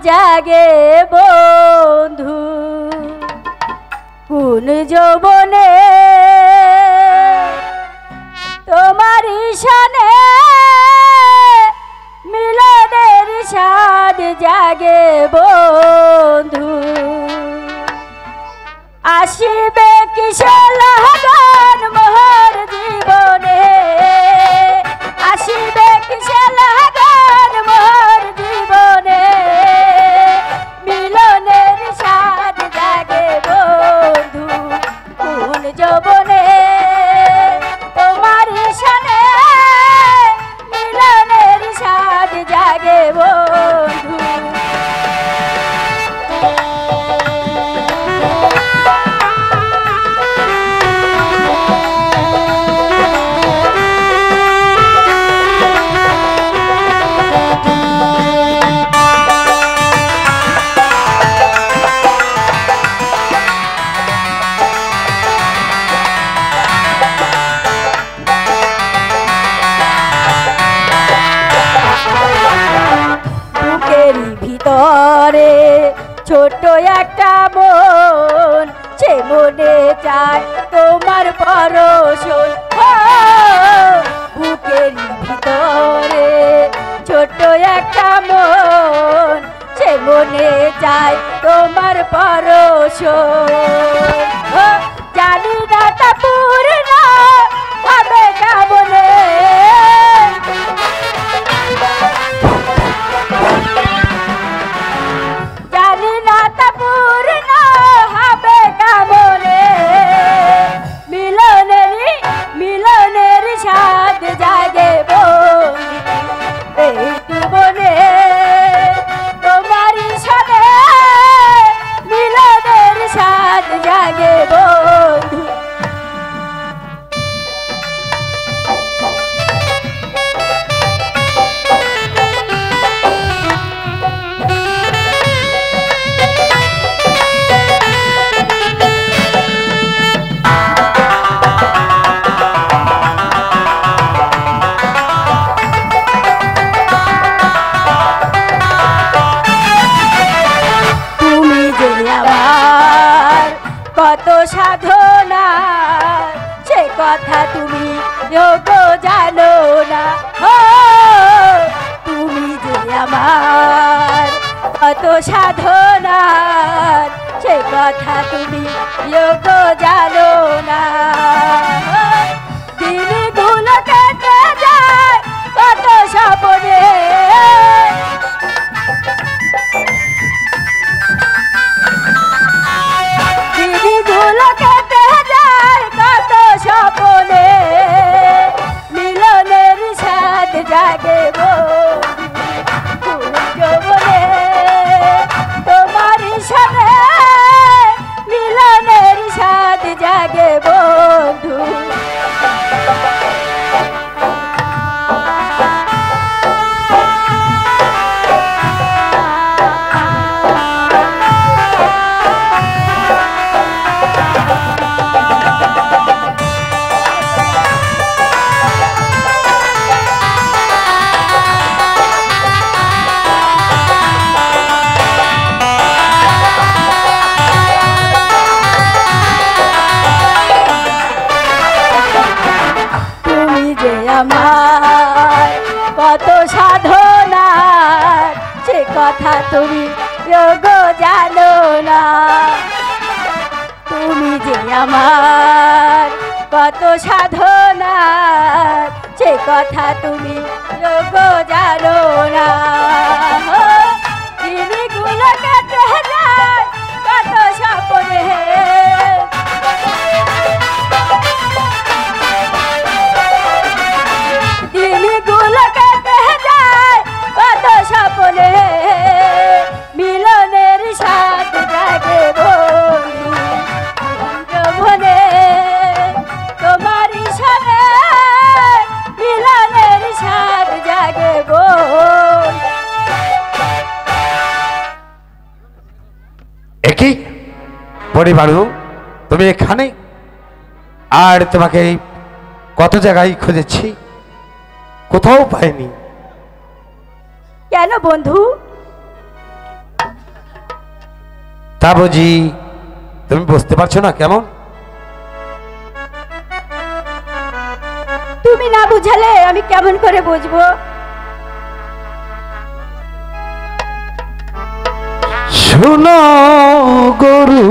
জাগে বন্ধু কোন যৌবনে তোমার ঈশানে মিলনের স্বাদ জাগে বন্ধু আসিবে কিসে লাগন মোর জীবনে আসিবে কিসে লাগন মোর জীবনে মিলনের স্বাদ জাগে বন্ধু কোন যৌবনে তোমার ঈশানে মিলনের স্বাদ জাগে বন্ধু ভিতরে ছোট একটা মন সে মনে চায় তোমার পরশন বুকের ভিতরে ছোট একটা মন সে মনে চায় তোমার পরশন জানি না তা পূর্ণ হবে কেমনে কত সাধনা সে কথা তুমি জানো না তুমি যে আমার কত সাধনা সে কথা তুমি জানো না দিনগুলো কেটে যায় কত স্বপ্নে স্বপনে মিলনের স্বাদ জাগে যৌবনে তোমার ঈশানে মিলনের স্বাদ জাগে বন্ধু আমার কত সাধনা সে কথা তুমি জানো না তুমি যে আমার কত সাধনা সে কথা তুমি জানো না দিনগুলো কেটে যায় কত স্বপ্নে দিনগুলো কেটে যায় কত স্বপ্নে মিলনের স্বাদ জাগে বন্ধু যৌবনে তোমার ঈশানে মিলনের স্বাদ জাগে বন্ধু একই পরিবারু তুমি এখানে আর তোমাকে কত জায়গায় খুঁজেছি কোথাও পাইনি কেন বন্ধু তা বুঝি তুমি বুঝতে পারছো না কেমন? তুমি না বুঝালে আমি কেমন করে বুঝবো? শোনো গরু